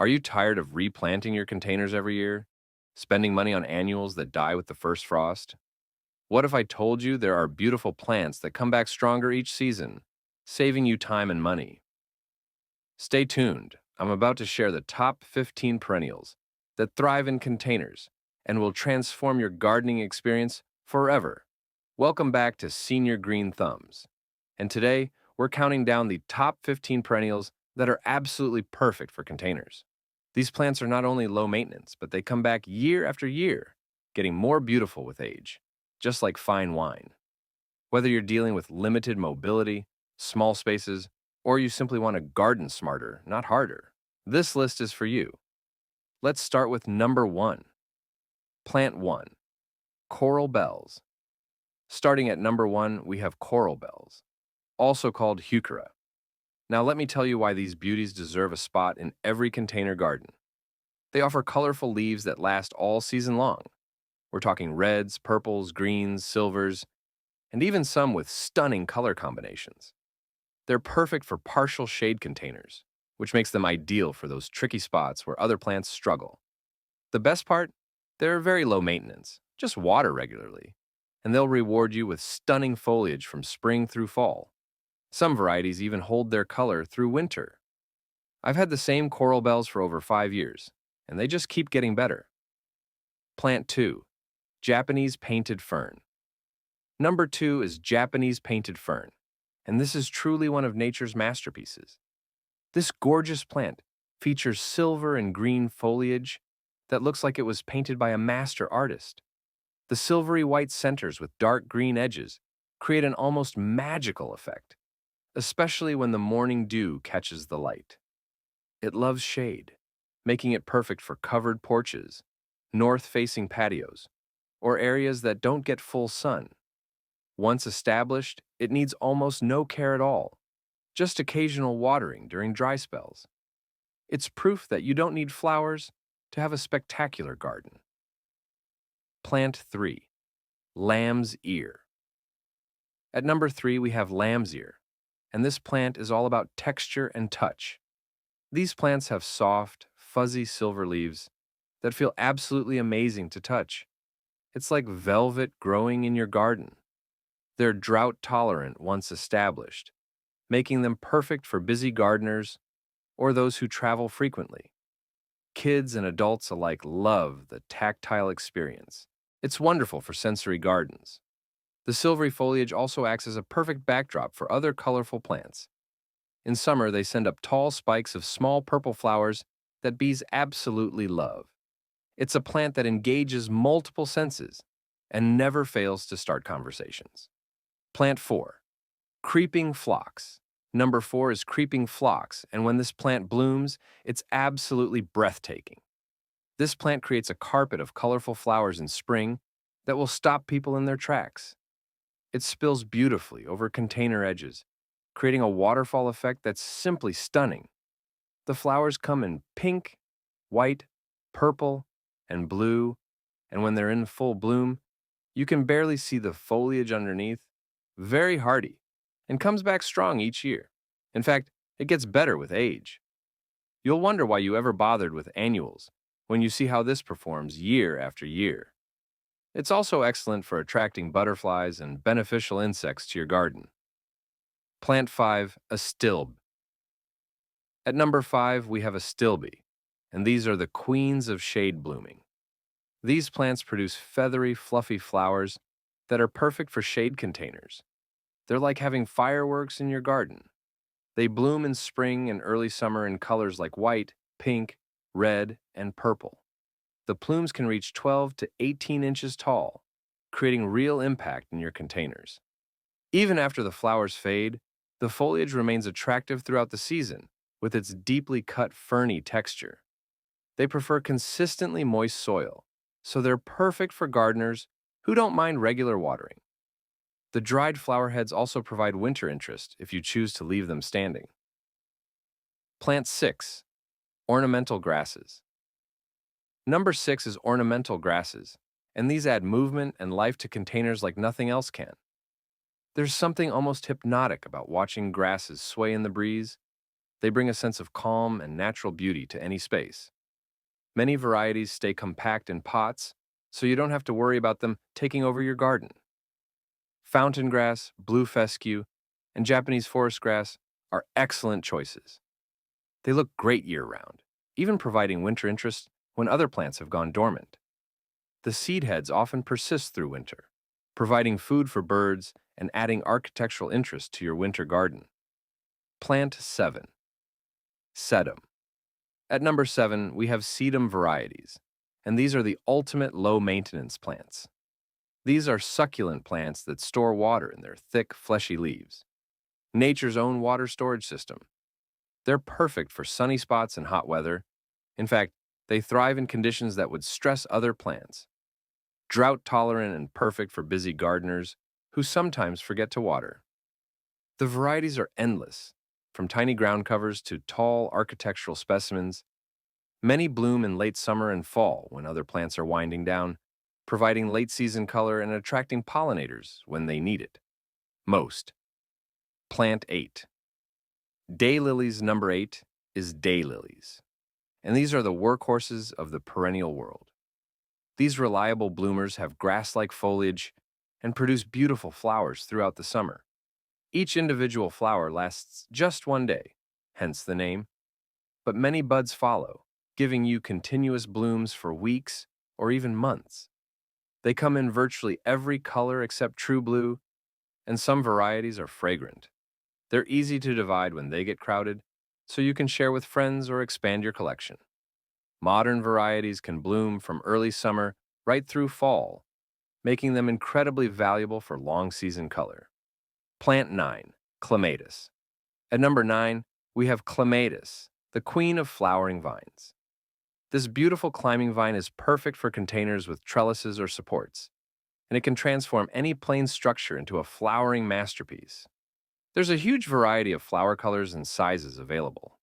Are you tired of replanting your containers every year? Spending money on annuals that die with the first frost? What if I told you there are beautiful plants that come back stronger each season, saving you time and money? Stay tuned. I'm about to share the top 15 perennials that thrive in containers and will transform your gardening experience forever. Welcome back to Senior Green Thumbs. And today, we're counting down the top 15 perennials that are absolutely perfect for containers. These plants are not only low maintenance, but they come back year after year, getting more beautiful with age, just like fine wine. Whether you're dealing with limited mobility, small spaces, or you simply want to garden smarter, not harder, this list is for you. Let's start with number 1. Plant 1. Coral Bells. Starting at number 1, we have Coral Bells, also called Heuchera. Now let me tell you why these beauties deserve a spot in every container garden. They offer colorful leaves that last all season long. We're talking reds, purples, greens, silvers, and even some with stunning color combinations. They're perfect for partial shade containers, which makes them ideal for those tricky spots where other plants struggle. The best part? They're very low maintenance, just water regularly, and they'll reward you with stunning foliage from spring through fall. Some varieties even hold their color through winter. I've had the same coral bells for over 5 years, and they just keep getting better. Plant 2. Japanese Painted Fern. Number 2 is Japanese Painted Fern, and this is truly one of nature's masterpieces. This gorgeous plant features silver and green foliage that looks like it was painted by a master artist. The silvery white centers with dark green edges create an almost magical effect, especially when the morning dew catches the light. It loves shade, making it perfect for covered porches, north-facing patios, or areas that don't get full sun. Once established, it needs almost no care at all, just occasional watering during dry spells. It's proof that you don't need flowers to have a spectacular garden. Plant 3. Lamb's Ear. At number 3, we have Lamb's Ear, and this plant is all about texture and touch. These plants have soft, fuzzy silver leaves that feel absolutely amazing to touch. It's like velvet growing in your garden. They're drought-tolerant once established, making them perfect for busy gardeners or those who travel frequently. Kids and adults alike love the tactile experience. It's wonderful for sensory gardens. The silvery foliage also acts as a perfect backdrop for other colorful plants. In summer, they send up tall spikes of small purple flowers that bees absolutely love. It's a plant that engages multiple senses and never fails to start conversations. Plant 4. Creeping Phlox. Number 4 is Creeping Phlox, and when this plant blooms, it's absolutely breathtaking. This plant creates a carpet of colorful flowers in spring that will stop people in their tracks. It spills beautifully over container edges, creating a waterfall effect that's simply stunning. The flowers come in pink, white, purple, and blue, and when they're in full bloom, you can barely see the foliage underneath. Very hardy, and comes back strong each year. In fact, it gets better with age. You'll wonder why you ever bothered with annuals when you see how this performs year after year. It's also excellent for attracting butterflies and beneficial insects to your garden. Plant 5. Astilbe. At number 5, we have Stillby, and these are the queens of shade blooming. These plants produce feathery, fluffy flowers that are perfect for shade containers. They're like having fireworks in your garden. They bloom in spring and early summer in colors like white, pink, red, and purple. The plumes can reach 12 to 18 inches tall, creating real impact in your containers. Even after the flowers fade, the foliage remains attractive throughout the season with its deeply cut ferny texture. They prefer consistently moist soil, so they're perfect for gardeners who don't mind regular watering. The dried flower heads also provide winter interest if you choose to leave them standing. Plant 6. Ornamental Grasses. Number 6 is ornamental grasses, and these add movement and life to containers like nothing else can. There's something almost hypnotic about watching grasses sway in the breeze. They bring a sense of calm and natural beauty to any space. Many varieties stay compact in pots, so you don't have to worry about them taking over your garden. Fountain grass, blue fescue, and Japanese forest grass are excellent choices. They look great year-round, even providing winter interest when other plants have gone dormant. The seed heads often persist through winter, providing food for birds and adding architectural interest to your winter garden. Plant 7. Sedum. At number 7, we have sedum varieties, and these are the ultimate low-maintenance plants. These are succulent plants that store water in their thick, fleshy leaves. Nature's own water storage system. They're perfect for sunny spots and hot weather. In fact, they thrive in conditions that would stress other plants. Drought-tolerant and perfect for busy gardeners who sometimes forget to water. The varieties are endless, from tiny ground covers to tall architectural specimens. Many bloom in late summer and fall when other plants are winding down, providing late-season color and attracting pollinators when they need it. Most. Plant 8. Daylilies number 8 is daylilies, and these are the workhorses of the perennial world. These reliable bloomers have grass-like foliage and produce beautiful flowers throughout the summer. Each individual flower lasts just one day, hence the name, but many buds follow, giving you continuous blooms for weeks or even months. They come in virtually every color except true blue, and some varieties are fragrant. They're easy to divide when they get crowded, so you can share with friends or expand your collection. Modern varieties can bloom from early summer right through fall, making them incredibly valuable for long-season color. Plant 9. Clematis. At number 9, we have Clematis, the queen of flowering vines. This beautiful climbing vine is perfect for containers with trellises or supports, and it can transform any plain structure into a flowering masterpiece. There's a huge variety of flower colors and sizes available,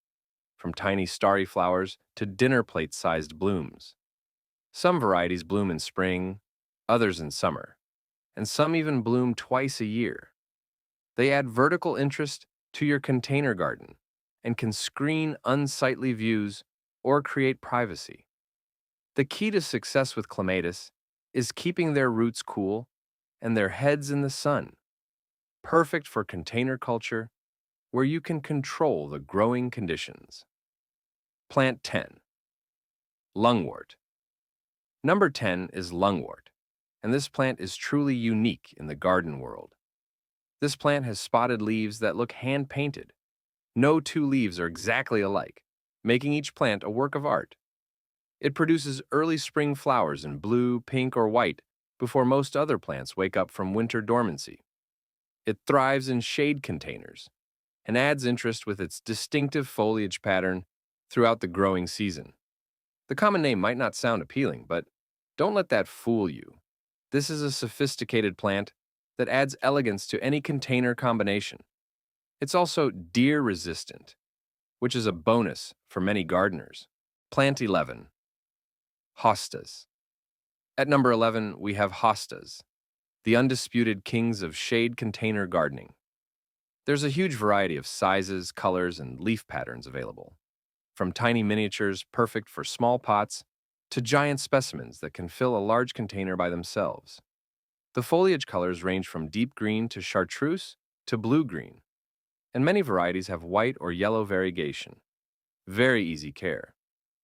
from tiny starry flowers to dinner plate-sized blooms. Some varieties bloom in spring, others in summer, and some even bloom twice a year. They add vertical interest to your container garden and can screen unsightly views or create privacy. The key to success with clematis is keeping their roots cool and their heads in the sun, perfect for container culture where you can control the growing conditions. Plant 10. Lungwort. Number 10 is Lungwort, and this plant is truly unique in the garden world. This plant has spotted leaves that look hand-painted. No two leaves are exactly alike, making each plant a work of art. It produces early spring flowers in blue, pink, or white before most other plants wake up from winter dormancy. It thrives in shade containers and adds interest with its distinctive foliage pattern throughout the growing season. The common name might not sound appealing, but don't let that fool you. This is a sophisticated plant that adds elegance to any container combination. It's also deer-resistant, which is a bonus for many gardeners. Plant 11. Hostas. At number 11, we have hostas, the undisputed kings of shade container gardening. There's a huge variety of sizes, colors, and leaf patterns available, from tiny miniatures perfect for small pots to giant specimens that can fill a large container by themselves. The foliage colors range from deep green to chartreuse to blue-green, and many varieties have white or yellow variegation. Very easy care.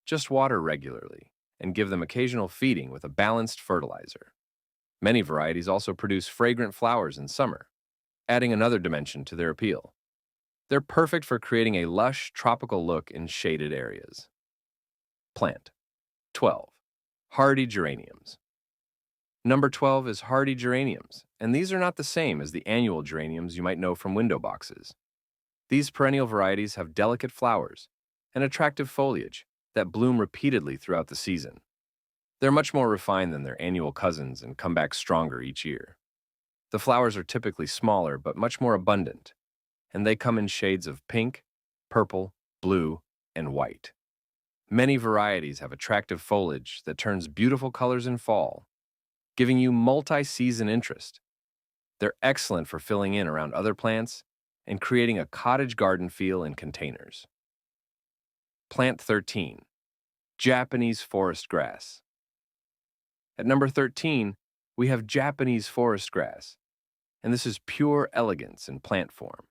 Just water regularly and give them occasional feeding with a balanced fertilizer. Many varieties also produce fragrant flowers in summer, adding another dimension to their appeal. They're perfect for creating a lush, tropical look in shaded areas. Plant 12. Hardy geraniums. Number 12 is hardy geraniums, and these are not the same as the annual geraniums you might know from window boxes. These perennial varieties have delicate flowers and attractive foliage that bloom repeatedly throughout the season. They're much more refined than their annual cousins and come back stronger each year. The flowers are typically smaller but much more abundant, and they come in shades of pink, purple, blue, and white. Many varieties have attractive foliage that turns beautiful colors in fall, giving you multi-season interest. They're excellent for filling in around other plants and creating a cottage garden feel in containers. Plant 13, Japanese forest grass. At number 13, we have Japanese forest grass, and this is pure elegance in plant form.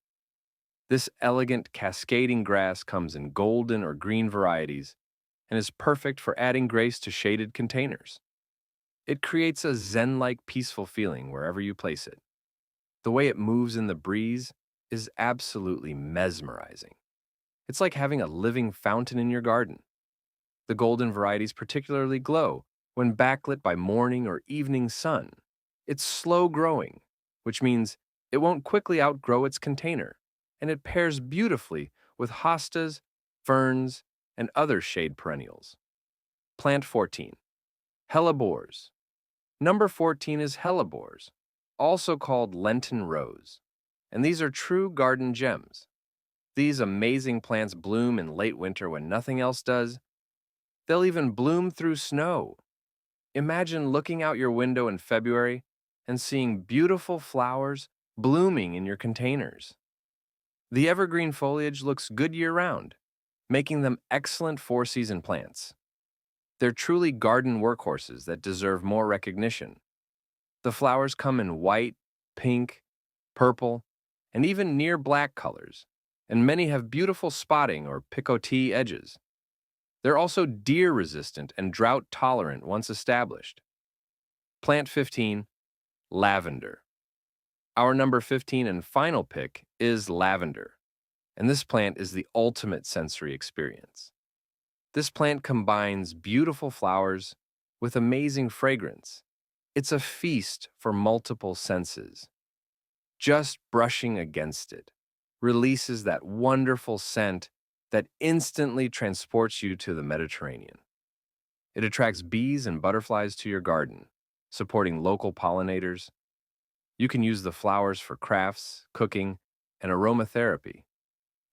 This elegant cascading grass comes in golden or green varieties and is perfect for adding grace to shaded containers. It creates a zen-like peaceful feeling wherever you place it. The way it moves in the breeze is absolutely mesmerizing. It's like having a living fountain in your garden. The golden varieties particularly glow when backlit by morning or evening sun. It's slow growing, which means it won't quickly outgrow its container, and it pairs beautifully with hostas, ferns, and other shade perennials. Plant 14, hellebores. Number 14 is hellebores, also called Lenten rose, and these are true garden gems. These amazing plants bloom in late winter when nothing else does. They'll even bloom through snow. Imagine looking out your window in February and seeing beautiful flowers blooming in your containers. The evergreen foliage looks good year-round, making them excellent four-season plants. They're truly garden workhorses that deserve more recognition. The flowers come in white, pink, purple, and even near black colors, and many have beautiful spotting or picotea edges. They're also deer-resistant and drought-tolerant once established. Plant 15, lavender. Our number 15 and final pick is lavender, and this plant is the ultimate sensory experience. This plant combines beautiful flowers with amazing fragrance. It's a feast for multiple senses. Just brushing against it releases that wonderful scent that instantly transports you to the Mediterranean. It attracts bees and butterflies to your garden, supporting local pollinators. You can use the flowers for crafts, cooking, and aromatherapy.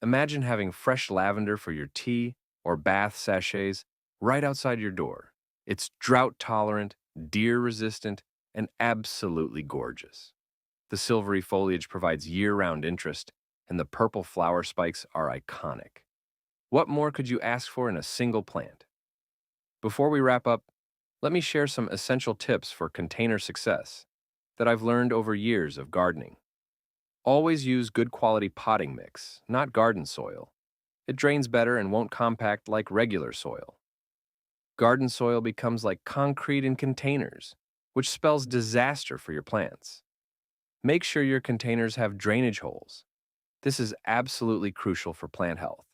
Imagine having fresh lavender for your tea or bath sachets right outside your door. It's drought-tolerant, deer-resistant, and absolutely gorgeous. The silvery foliage provides year-round interest, and the purple flower spikes are iconic. What more could you ask for in a single plant? Before we wrap up, let me share some essential tips for container success that I've learned over years of gardening. Always use good quality potting mix, not garden soil. It drains better and won't compact like regular soil. Garden soil becomes like concrete in containers, which spells disaster for your plants. Make sure your containers have drainage holes. This is absolutely crucial for plant health.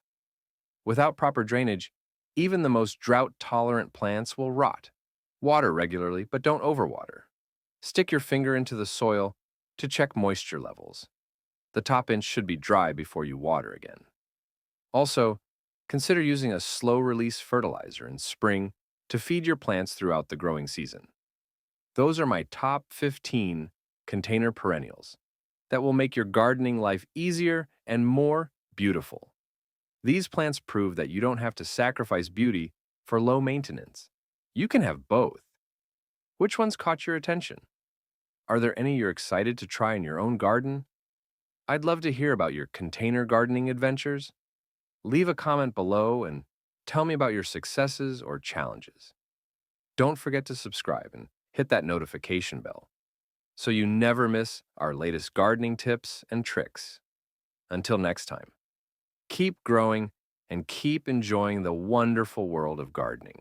Without proper drainage, even the most drought-tolerant plants will rot. Water regularly, but don't overwater. Stick your finger into the soil to check moisture levels. The top inch should be dry before you water again. Also, consider using a slow-release fertilizer in spring to feed your plants throughout the growing season. Those are my top 15 container perennials that will make your gardening life easier and more beautiful. These plants prove that you don't have to sacrifice beauty for low maintenance. You can have both. Which ones caught your attention? Are there any you're excited to try in your own garden? I'd love to hear about your container gardening adventures. Leave a comment below and tell me about your successes or challenges. Don't forget to subscribe and hit that notification bell so you never miss our latest gardening tips and tricks. Until next time, keep growing and keep enjoying the wonderful world of gardening.